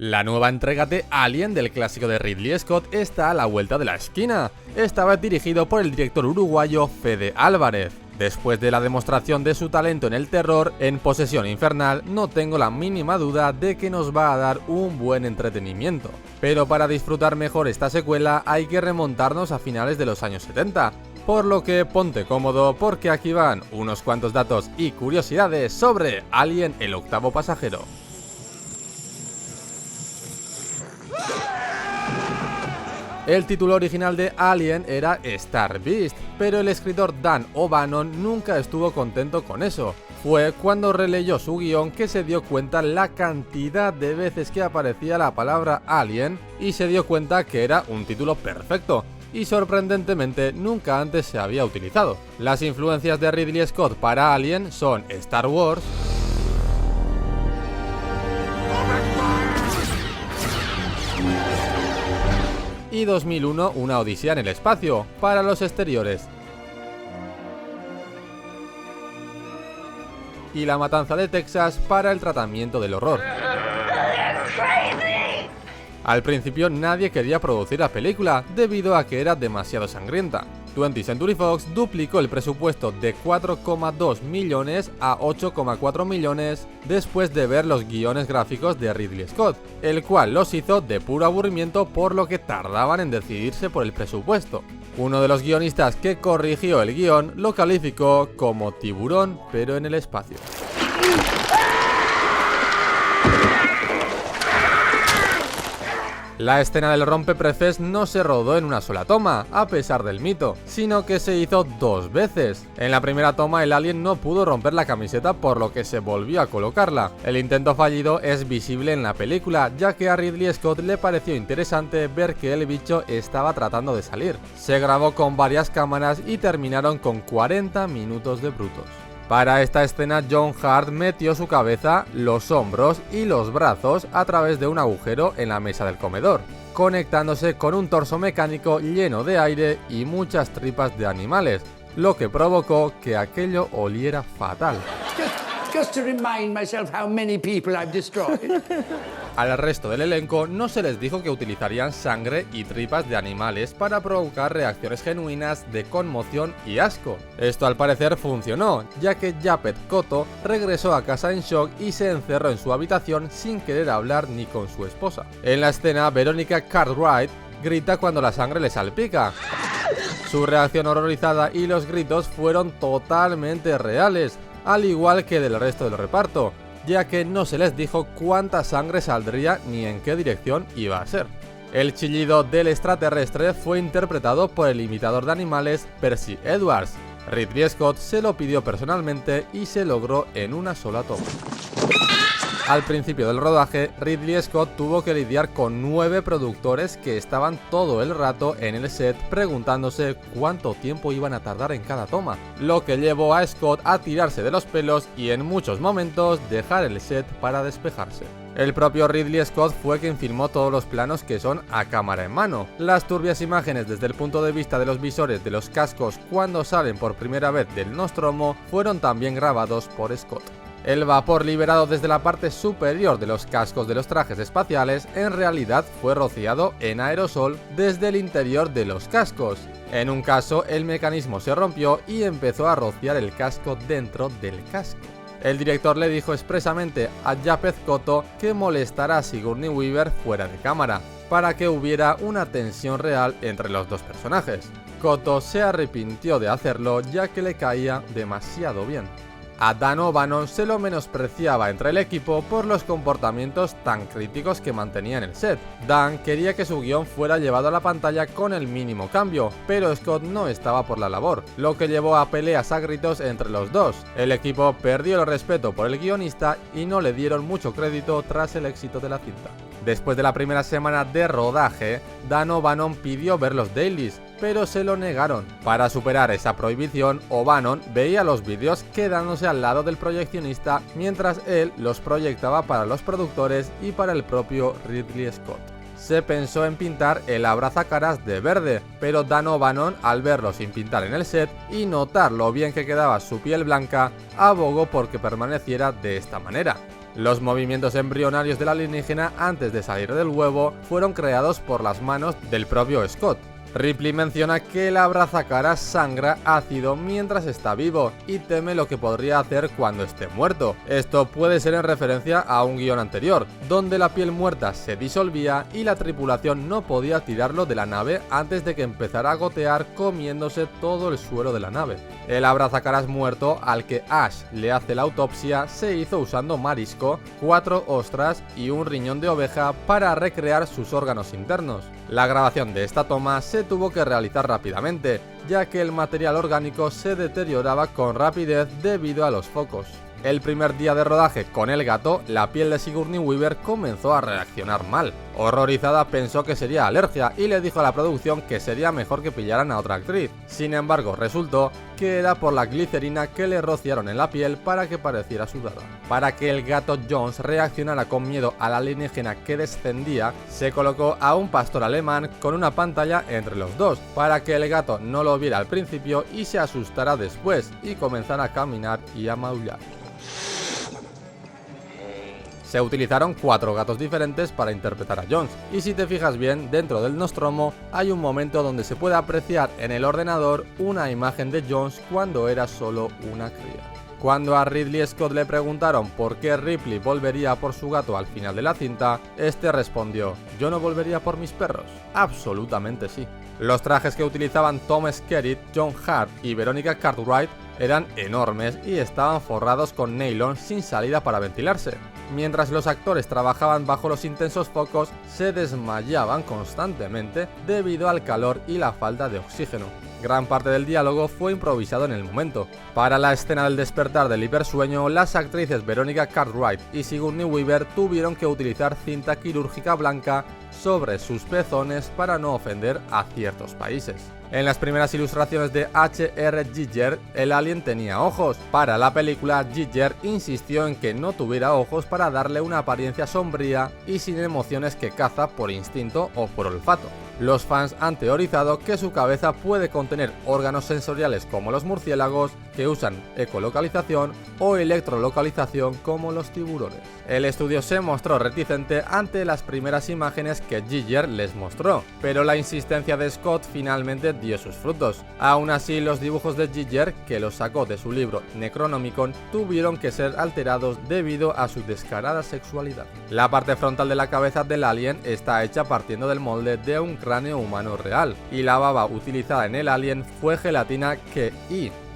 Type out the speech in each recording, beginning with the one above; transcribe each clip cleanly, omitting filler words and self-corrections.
La nueva entrega de Alien del clásico de Ridley Scott está a la vuelta de la esquina. Esta vez dirigido por el director uruguayo Fede Álvarez. Después de la demostración de su talento en el terror en Posesión Infernal, no tengo la mínima duda de que nos va a dar un buen entretenimiento. Pero para disfrutar mejor esta secuela hay que remontarnos a finales de los años 70. Por lo que ponte cómodo porque aquí van unos cuantos datos y curiosidades sobre Alien el octavo pasajero. El título original de Alien era Star Beast, pero el escritor Dan O'Bannon nunca estuvo contento con eso. Fue cuando releyó su guión que se dio cuenta la cantidad de veces que aparecía la palabra Alien y se dio cuenta que era un título perfecto. Y sorprendentemente nunca antes se había utilizado. Las influencias de Ridley Scott para Alien son Star Wars, y 2001 Una Odisea en el espacio para los exteriores, y La Matanza de Texas para el tratamiento del horror. Al principio nadie quería producir la película debido a que era demasiado sangrienta. 20th Century Fox duplicó el presupuesto de 4,2 millones a 8,4 millones después de ver los guiones gráficos de Ridley Scott, el cual los hizo de puro aburrimiento por lo que tardaban en decidirse por el presupuesto. Uno de los guionistas que corrigió el guión lo calificó como tiburón pero en el espacio. La escena del rompeprefes no se rodó en una sola toma, a pesar del mito, sino que se hizo dos veces. En la primera toma el alien no pudo romper la camiseta por lo que se volvió a colocarla. El intento fallido es visible en la película, ya que a Ridley Scott le pareció interesante ver que el bicho estaba tratando de salir. Se grabó con varias cámaras y terminaron con 40 minutos de brutos. Para esta escena John Hurt metió su cabeza, los hombros y los brazos a través de un agujero en la mesa del comedor, conectándose con un torso mecánico lleno de aire y muchas tripas de animales, lo que provocó que aquello oliera fatal. Just to remind myself how many people I've destroyed. Al resto del elenco no se les dijo que utilizarían sangre y tripas de animales para provocar reacciones genuinas de conmoción y asco. Esto al parecer funcionó, ya que Japeth Kotto regresó a casa en shock y se encerró en su habitación sin querer hablar ni con su esposa. En la escena, Veronica Cartwright grita cuando la sangre le salpica. Su reacción horrorizada y los gritos fueron totalmente reales, al igual que del resto del reparto, ya que no se les dijo cuánta sangre saldría ni en qué dirección iba a ser. El chillido del extraterrestre fue interpretado por el imitador de animales Percy Edwards. Ridley Scott se lo pidió personalmente y se logró en una sola toma. Al principio del rodaje, Ridley Scott tuvo que lidiar con 9 productores que estaban todo el rato en el set preguntándose cuánto tiempo iban a tardar en cada toma, lo que llevó a Scott a tirarse de los pelos y en muchos momentos dejar el set para despejarse. El propio Ridley Scott fue quien filmó todos los planos que son a cámara en mano. Las turbias imágenes desde el punto de vista de los visores de los cascos cuando salen por primera vez del Nostromo fueron también grabados por Scott. El vapor liberado desde la parte superior de los cascos de los trajes espaciales en realidad fue rociado en aerosol desde el interior de los cascos. En un caso, el mecanismo se rompió y empezó a rociar el casco dentro del casco. El director le dijo expresamente a Japeth Kotto que molestara a Sigourney Weaver fuera de cámara, para que hubiera una tensión real entre los dos personajes. Kotto se arrepintió de hacerlo ya que le caía demasiado bien. A Dan O'Bannon se lo menospreciaba entre el equipo por los comportamientos tan críticos que mantenía en el set. Dan quería que su guión fuera llevado a la pantalla con el mínimo cambio, pero Scott no estaba por la labor, lo que llevó a peleas a gritos entre los dos. El equipo perdió el respeto por el guionista y no le dieron mucho crédito tras el éxito de la cinta. Después de la primera semana de rodaje, Dan O'Bannon pidió ver los dailies, pero se lo negaron. Para superar esa prohibición, O'Bannon veía los vídeos quedándose al lado del proyeccionista mientras él los proyectaba para los productores y para el propio Ridley Scott. Se pensó en pintar el abrazacaras de verde, pero Dan O'Bannon, al verlo sin pintar en el set y notar lo bien que quedaba su piel blanca, abogó por que permaneciera de esta manera. Los movimientos embrionarios del alienígena antes de salir del huevo fueron creados por las manos del propio Scott. Ripley menciona que el abrazacaras sangra ácido mientras está vivo y teme lo que podría hacer cuando esté muerto. Esto puede ser en referencia a un guión anterior, donde la piel muerta se disolvía y la tripulación no podía tirarlo de la nave antes de que empezara a gotear, comiéndose todo el suelo de la nave. El abrazacaras muerto al que Ash le hace la autopsia se hizo usando marisco, 4 ostras y un riñón de oveja para recrear sus órganos internos. La grabación de esta toma se tuvo que realizar rápidamente, ya que el material orgánico se deterioraba con rapidez debido a los focos. El primer día de rodaje con el gato, la piel de Sigourney Weaver comenzó a reaccionar mal. Horrorizada pensó que sería alergia y le dijo a la producción que sería mejor que pillaran a otra actriz. Sin embargo, resultó que era por la glicerina que le rociaron en la piel para que pareciera sudada. Para que el gato Jones reaccionara con miedo al alienígena que descendía, se colocó a un pastor alemán con una pantalla entre los dos, para que el gato no lo viera al principio y se asustara después y comenzara a caminar y a maullar. Se utilizaron 4 gatos diferentes para interpretar a Jones, y si te fijas bien, dentro del Nostromo hay un momento donde se puede apreciar en el ordenador una imagen de Jones cuando era solo una cría. Cuando a Ridley Scott le preguntaron por qué Ripley volvería por su gato al final de la cinta, este respondió: ¿yo no volvería por mis perros? Absolutamente sí. Los trajes que utilizaban Tom Skerritt, John Hurt y Veronica Cartwright eran enormes y estaban forrados con nylon sin salida para ventilarse. Mientras los actores trabajaban bajo los intensos focos, se desmayaban constantemente debido al calor y la falta de oxígeno. Gran parte del diálogo fue improvisado en el momento. Para la escena del despertar del hipersueño, las actrices Veronica Cartwright y Sigourney Weaver tuvieron que utilizar cinta quirúrgica blanca sobre sus pezones para no ofender a ciertos países. En las primeras ilustraciones de H.R. Giger, el alien tenía ojos. Para la película, Giger insistió en que no tuviera ojos para darle una apariencia sombría y sin emociones que caza por instinto o por olfato. Los fans han teorizado que su cabeza puede contener órganos sensoriales como los murciélagos, que usan ecolocalización o electrolocalización como los tiburones. El estudio se mostró reticente ante las primeras imágenes que Giger les mostró, pero la insistencia de Scott finalmente dio sus frutos. Aún así, los dibujos de Giger, que los sacó de su libro Necronomicon, tuvieron que ser alterados debido a su descarada sexualidad. La parte frontal de la cabeza del alien está hecha partiendo del molde de un cráneo humano real, y la baba utilizada en el alien fue gelatina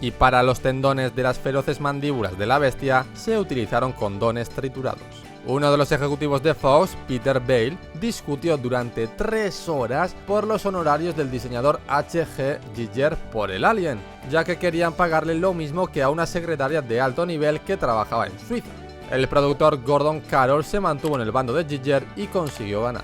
y para los tendones de las feroces mandíbulas de la bestia se utilizaron condones triturados. Uno de los ejecutivos de Fox, Peter Bale, discutió durante 3 horas por los honorarios del diseñador H.G. Giger por el alien, ya que querían pagarle lo mismo que a una secretaria de alto nivel que trabajaba en Suiza. El productor Gordon Carroll se mantuvo en el bando de Giger y consiguió ganar.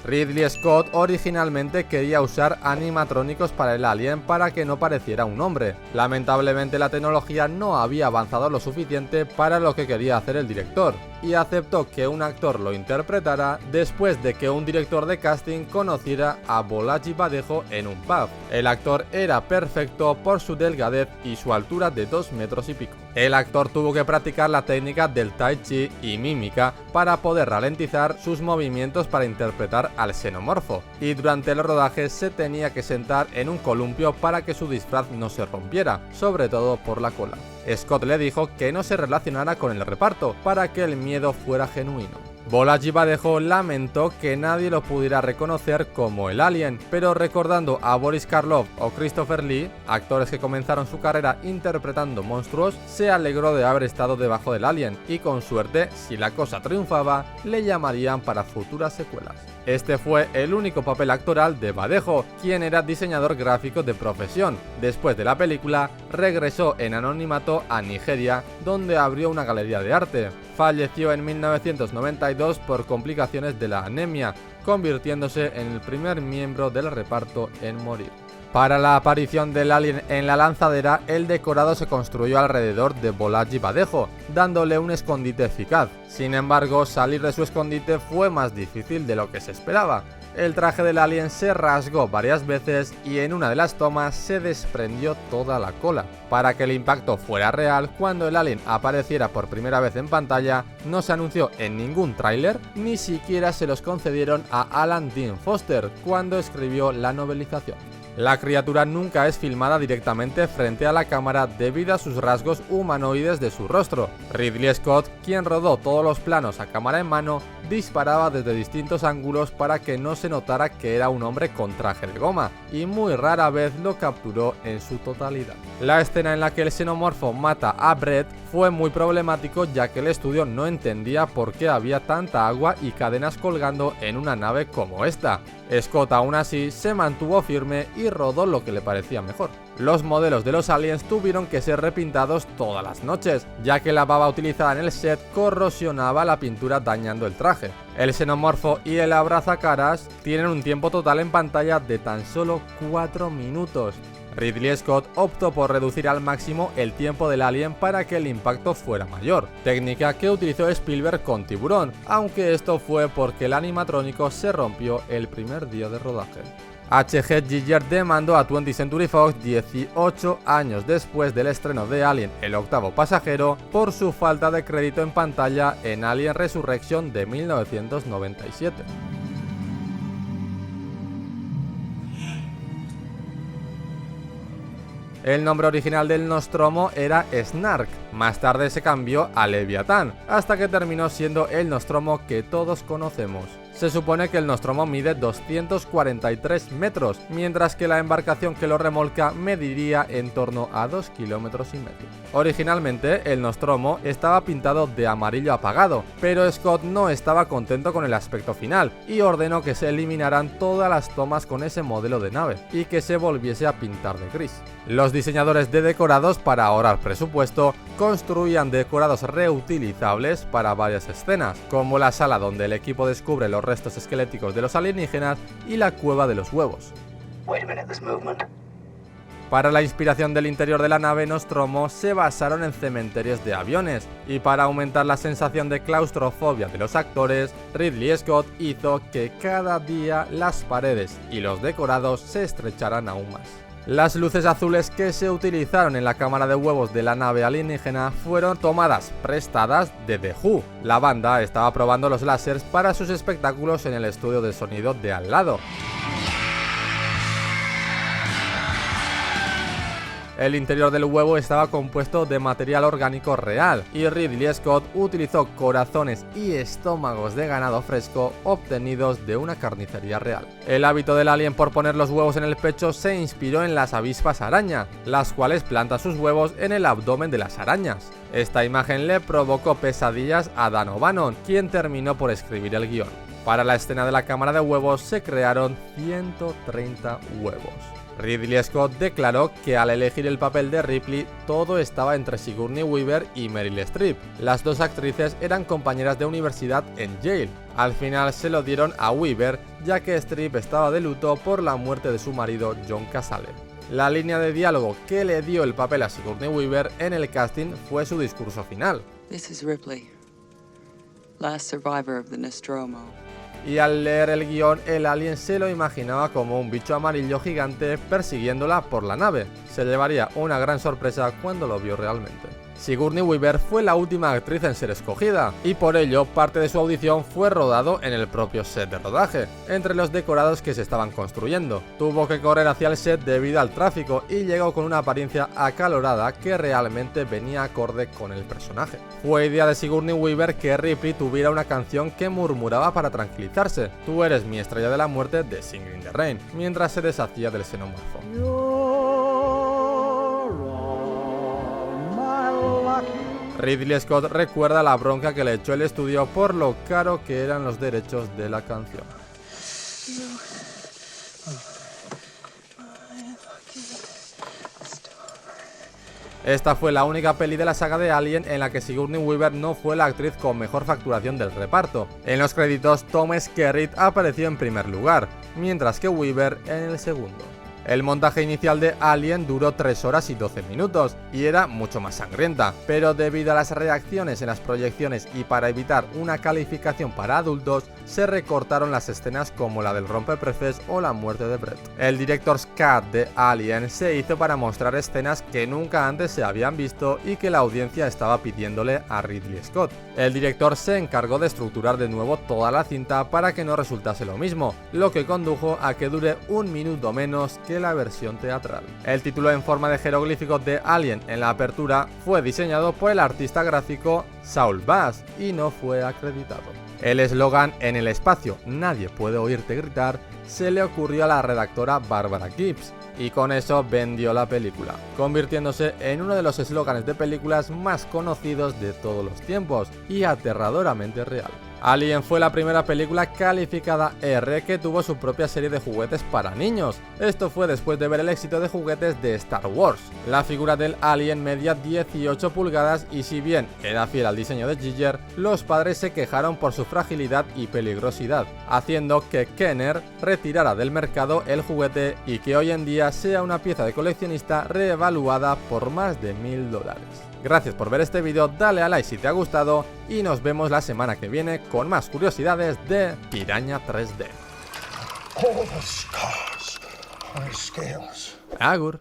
Ridley Scott originalmente quería usar animatrónicos para el alien para que no pareciera un hombre. Lamentablemente la tecnología no había avanzado lo suficiente para lo que quería hacer el director, y aceptó que un actor lo interpretara después de que un director de casting conociera a Bolaji Badejo en un pub. El actor era perfecto por su delgadez y su altura de 2 metros y pico. El actor tuvo que practicar la técnica del tai chi y mímica para poder ralentizar sus movimientos para interpretar al xenomorfo, y durante el rodaje se tenía que sentar en un columpio para que su disfraz no se rompiera, sobre todo por la cola. Scott le dijo que no se relacionara con el reparto para que el miedo fuera genuino. Bolaji Badejo lamentó que nadie lo pudiera reconocer como el alien, pero recordando a Boris Karloff o Christopher Lee, actores que comenzaron su carrera interpretando monstruos, se alegró de haber estado debajo del alien, y con suerte, si la cosa triunfaba, le llamarían para futuras secuelas. Este fue el único papel actoral de Badejo, quien era diseñador gráfico de profesión. Después de la película, regresó en anonimato a Nigeria, donde abrió una galería de arte. Falleció en 1992 por complicaciones de la anemia, convirtiéndose en el primer miembro del reparto en morir. Para la aparición del alien en la lanzadera, el decorado se construyó alrededor de Bolaji Badejo, dándole un escondite eficaz. Sin embargo, salir de su escondite fue más difícil de lo que se esperaba. El traje del alien se rasgó varias veces y en una de las tomas se desprendió toda la cola. Para que el impacto fuera real, cuando el alien apareciera por primera vez en pantalla, no se anunció en ningún tráiler, ni siquiera se los concedieron a Alan Dean Foster cuando escribió la novelización. La criatura nunca es filmada directamente frente a la cámara debido a sus rasgos humanoides de su rostro. Ridley Scott, quien rodó todos los planos a cámara en mano, disparaba desde distintos ángulos para que no se notara que era un hombre con traje de goma, y muy rara vez lo capturó en su totalidad. La escena en la que el xenomorfo mata a Brett fue muy problemático, ya que el estudio no entendía por qué había tanta agua y cadenas colgando en una nave como esta. Scott aún así se mantuvo firme y rodó lo que le parecía mejor. Los modelos de los aliens tuvieron que ser repintados todas las noches, ya que la baba utilizada en el set corrosionaba la pintura dañando el traje. El xenomorfo y el abrazacaras tienen un tiempo total en pantalla de tan solo 4 minutos. Ridley Scott optó por reducir al máximo el tiempo del alien para que el impacto fuera mayor, técnica que utilizó Spielberg con Tiburón, aunque esto fue porque el animatrónico se rompió el primer día de rodaje. H.G. Giger demandó a 20th Century Fox 18 años después del estreno de Alien, el octavo pasajero, por su falta de crédito en pantalla en Alien Resurrection de 1997. El nombre original del Nostromo era Snark, más tarde se cambió a Leviatán, hasta que terminó siendo el Nostromo que todos conocemos. Se supone que el Nostromo mide 243 metros, mientras que la embarcación que lo remolca mediría en torno a 2,5 kilómetros. Originalmente, el Nostromo estaba pintado de amarillo apagado, pero Scott no estaba contento con el aspecto final y ordenó que se eliminaran todas las tomas con ese modelo de nave y que se volviese a pintar de gris. Los diseñadores de decorados, para ahorrar presupuesto, construían decorados reutilizables para varias escenas, como la sala donde el equipo descubre los restos esqueléticos de los alienígenas y la cueva de los huevos. Para la inspiración del interior de la nave Nostromo se basaron en cementerios de aviones, y para aumentar la sensación de claustrofobia de los actores, Ridley Scott hizo que cada día las paredes y los decorados se estrecharan aún más. Las luces azules que se utilizaron en la cámara de huevos de la nave alienígena fueron tomadas prestadas de The Who. La banda estaba probando los láseres para sus espectáculos en el estudio de sonido de al lado. El interior del huevo estaba compuesto de material orgánico real, y Ridley Scott utilizó corazones y estómagos de ganado fresco obtenidos de una carnicería real. El hábito del alien por poner los huevos en el pecho se inspiró en las avispas araña, las cuales plantan sus huevos en el abdomen de las arañas. Esta imagen le provocó pesadillas a Dan O'Bannon, quien terminó por escribir el guión. Para la escena de la cámara de huevos se crearon 130 huevos. Ridley Scott declaró que al elegir el papel de Ripley todo estaba entre Sigourney Weaver y Meryl Streep. Las dos actrices eran compañeras de universidad en Yale. Al final se lo dieron a Weaver, ya que Streep estaba de luto por la muerte de su marido John Cazale. La línea de diálogo que le dio el papel a Sigourney Weaver en el casting fue su discurso final. This is Ripley, last survivor of the Nostromo. Y al leer el guión, el alien se lo imaginaba como un bicho amarillo gigante persiguiéndola por la nave. Se llevaría una gran sorpresa cuando lo vio realmente. Sigourney Weaver fue la última actriz en ser escogida, y por ello parte de su audición fue rodado en el propio set de rodaje, entre los decorados que se estaban construyendo. Tuvo que correr hacia el set debido al tráfico y llegó con una apariencia acalorada que realmente venía acorde con el personaje. Fue idea de Sigourney Weaver que Ripley tuviera una canción que murmuraba para tranquilizarse: "Tú eres mi estrella de la muerte" de Singing in the Rain, mientras se deshacía del xenomorfo. Ridley Scott recuerda la bronca que le echó el estudio por lo caro que eran los derechos de la canción. Esta fue la única peli de la saga de Alien en la que Sigourney Weaver no fue la actriz con mejor facturación del reparto. En los créditos, Tom Skerritt apareció en primer lugar, mientras que Weaver en el segundo. El montaje inicial de Alien duró 3 horas y 12 minutos y era mucho más sangrienta, pero debido a las reacciones en las proyecciones y para evitar una calificación para adultos, se recortaron las escenas como la del rompeprefes o la muerte de Brett. El director's cut de Alien se hizo para mostrar escenas que nunca antes se habían visto y que la audiencia estaba pidiéndole a Ridley Scott. El director se encargó de estructurar de nuevo toda la cinta para que no resultase lo mismo, lo que condujo a que dure 1 minuto menos que la versión teatral. El título en forma de jeroglífico de Alien en la apertura fue diseñado por el artista gráfico Saul Bass y no fue acreditado. El eslogan "En el espacio nadie puede oírte gritar" se le ocurrió a la redactora Barbara Gibbs, y con eso vendió la película, convirtiéndose en uno de los eslóganes de películas más conocidos de todos los tiempos y aterradoramente real. Alien fue la primera película calificada R que tuvo su propia serie de juguetes para niños. Esto fue después de ver el éxito de juguetes de Star Wars. La figura del Alien medía 18 pulgadas y si bien era fiel al diseño de Giger, los padres se quejaron por su fragilidad y peligrosidad, haciendo que Kenner retirara del mercado el juguete y que hoy en día sea una pieza de coleccionista reevaluada por más de $1000. Gracias por ver este vídeo, dale a like si te ha gustado y nos vemos la semana que viene con más curiosidades de Piraña 3D. All the scars on his scales. Agur.